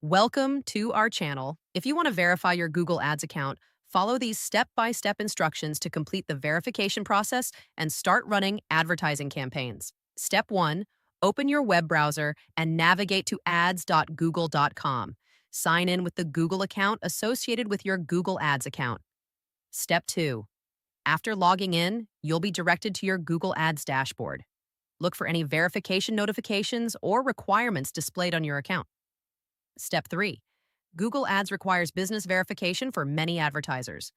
Welcome to our channel. If you want to verify your Google Ads account, follow these step-by-step instructions to complete the verification process and start running advertising campaigns. Step 1, open your web browser and navigate to ads.google.com. Sign in with the Google account associated with your Google Ads account. Step 2, after logging in, you'll be directed to your Google Ads dashboard. Look for any verification notifications or requirements displayed on your account. Step 3. Google Ads requires business verification for many advertisers.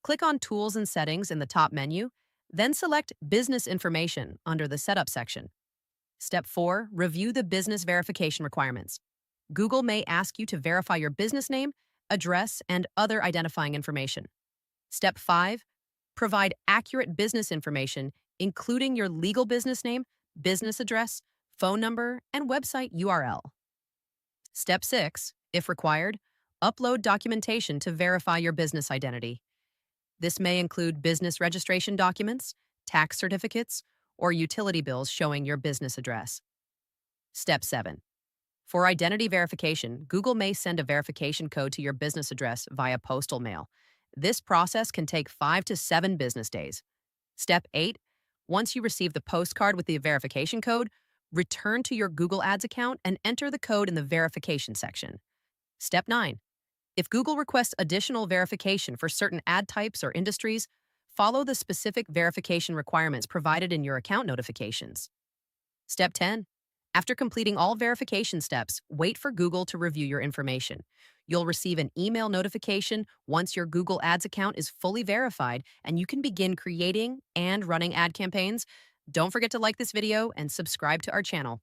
Click on Tools and Settings in the top menu, then select Business Information under the Setup section. Step 4. Review the business verification requirements. Google may ask you to verify your business name, address, and other identifying information. Step 5. Provide accurate business information, including your legal business name, business address, phone number, and website URL. Step 6, if required, upload documentation to verify your business identity. This may include business registration documents, tax certificates, or utility bills showing your business address. Step 7. For identity verification, Google may send a verification code to your business address via postal mail. This process can take 5 to 7 business days. Step 8. Once you receive the postcard with the verification code, return to your Google Ads account and enter the code in the verification section. Step 9. If Google requests additional verification for certain ad types or industries, follow the specific verification requirements provided in your account notifications. Step 10. After completing all verification steps, wait for Google to review your information. You'll receive an email notification once your Google Ads account is fully verified and you can begin creating and running ad campaigns. Don't forget to like this video and subscribe to our channel.